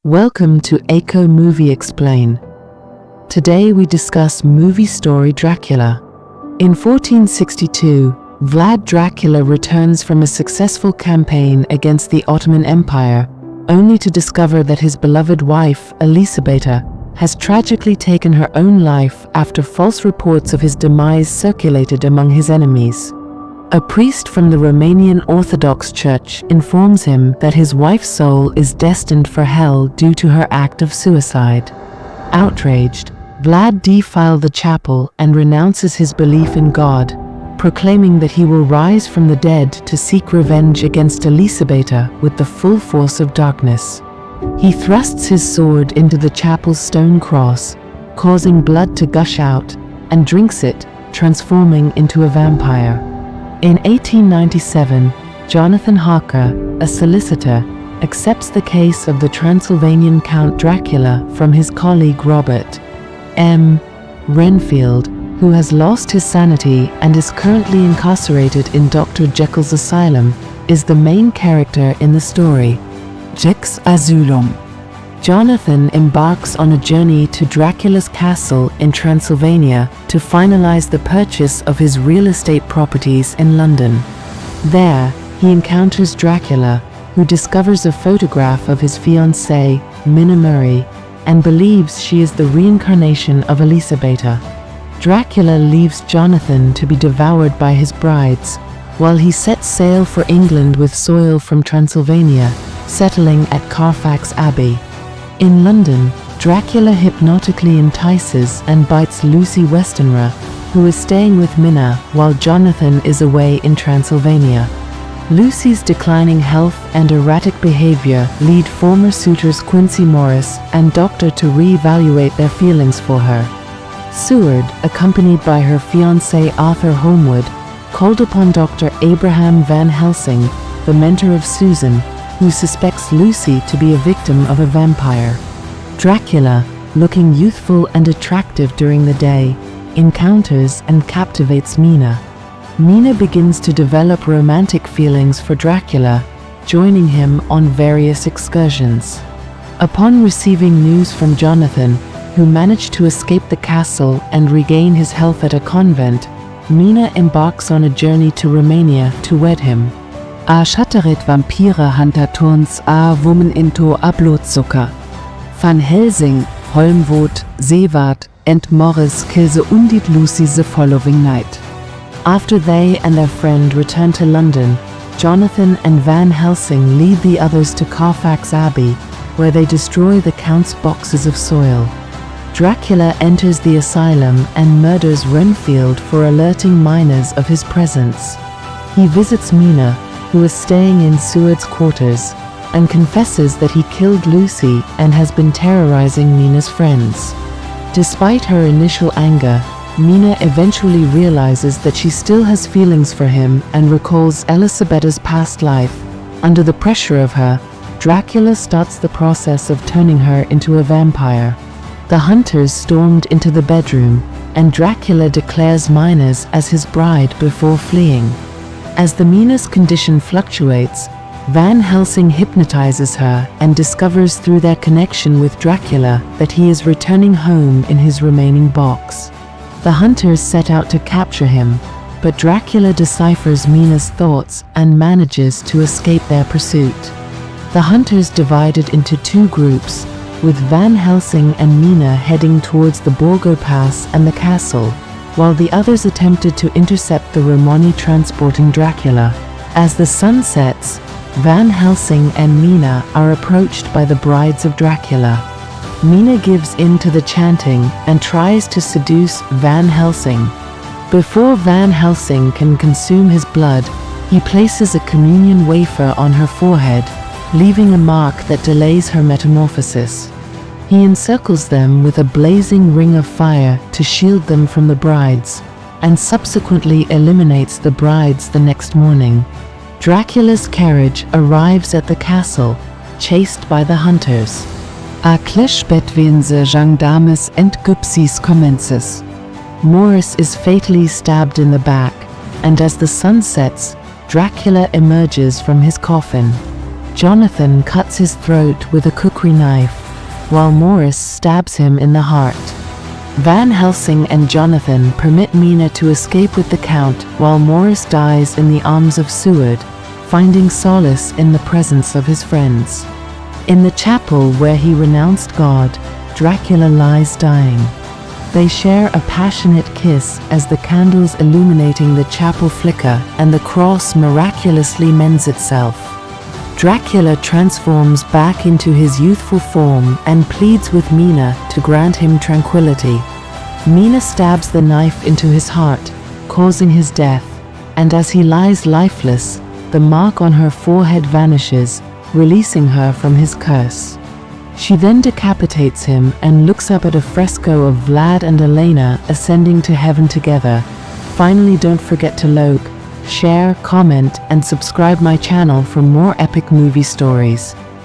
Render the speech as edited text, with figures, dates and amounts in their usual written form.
Welcome to Echo Movie Explain. Today we discuss movie story Dracula. In 1462, Vlad Dracula returns from a successful campaign against the Ottoman Empire, only to discover that his beloved wife, Elisabeta, has tragically taken her own life after false reports of his demise circulated among his enemies. A priest from the Romanian Orthodox Church informs him that his wife's soul is destined for hell due to her act of suicide. Outraged, Vlad defiles the chapel and renounces his belief in God, proclaiming that he will rise from the dead to seek revenge against Elisabeta with the full force of darkness. He thrusts his sword into the chapel's stone cross, causing blood to gush out, and drinks it, transforming into a vampire. In 1897, Jonathan Harker, a solicitor, accepts the case of the Transylvanian Count Dracula from his colleague Robert M. Renfield, who has lost his sanity and is currently incarcerated in Dr. Jekyll's asylum, is the main character in the story. Jack's Asylum. Jonathan embarks on a journey to Dracula's castle in Transylvania to finalize the purchase of his real estate properties in London. There, he encounters Dracula, who discovers a photograph of his fiancée, Minna Murray, and believes she is the reincarnation of Elisabeta. Dracula leaves Jonathan to be devoured by his brides, while he sets sail for England with soil from Transylvania, settling at Carfax Abbey. In London, Dracula hypnotically entices and bites Lucy Westenra, who is staying with Minna while Jonathan is away in Transylvania. Lucy's declining health and erratic behavior lead former suitors Quincy Morris and Doctor to re-evaluate their feelings for her. Seward, accompanied by her fiancé Arthur Holmwood, called upon Dr. Abraham Van Helsing, the mentor of Susan, who suspects Lucy to be a victim of a vampire. Dracula, looking youthful and attractive during the day, encounters and captivates Minna. Minna begins to develop romantic feelings for Dracula, joining him on various excursions. Upon receiving news from Jonathan, who managed to escape the castle and regain his health at a convent, Minna embarks on a journey to Romania to wed him. A shattered vampire hunter turns a woman into a bloodsucker. Van Helsing, Holmwood, Seward, and Morris kill the wounded Lucy the following night. After they and their friend return to London, Jonathan and Van Helsing lead the others to Carfax Abbey, where they destroy the Count's boxes of soil. Dracula enters the asylum and murders Renfield for alerting miners of his presence. He visits Minna, who is staying in Seward's quarters, and confesses that he killed Lucy and has been terrorizing Minna's friends. Despite her initial anger, Minna eventually realizes that she still has feelings for him and recalls Elisabeta's past life. Under the pressure of her, Dracula starts the process of turning her into a vampire. The hunters stormed into the bedroom, and Dracula declares miners as his bride before fleeing. As the Minna's condition fluctuates, Van Helsing hypnotizes her and discovers through their connection with Dracula that he is returning home in his remaining box. The hunters set out to capture him, but Dracula deciphers Minna's thoughts and manages to escape their pursuit. The hunters divided into two groups, with Van Helsing and Minna heading towards the Borgo Pass and the castle, while the others attempted to intercept the Romani transporting Dracula. As the sun sets, Van Helsing and Minna are approached by the brides of Dracula. Minna gives in to the chanting and tries to seduce Van Helsing. Before Van Helsing can consume his blood, he places a communion wafer on her forehead, leaving a mark that delays her metamorphosis. He encircles them with a blazing ring of fire to shield them from the brides, and subsequently eliminates the brides the next morning. Dracula's carriage arrives at the castle, chased by the hunters. A clash between the gendarmes and gypsies commences. Morris is fatally stabbed in the back, and as the sun sets, Dracula emerges from his coffin. Jonathan cuts his throat with a cookery knife, while Morris stabs him in the heart. Van Helsing and Jonathan permit Mina to escape with the Count, while Morris dies in the arms of Seward, finding solace in the presence of his friends. In the chapel where he renounced God, Dracula lies dying. They share a passionate kiss as the candles illuminating the chapel flicker and the cross miraculously mends itself. Dracula transforms back into his youthful form and pleads with Mina to grant him tranquility. Mina stabs the knife into his heart, causing his death, and as he lies lifeless, the mark on her forehead vanishes, releasing her from his curse. She then decapitates him and looks up at a fresco of Vlad and Elena ascending to heaven together. Finally, don't forget to like, share, comment, and subscribe my channel for more epic movie stories.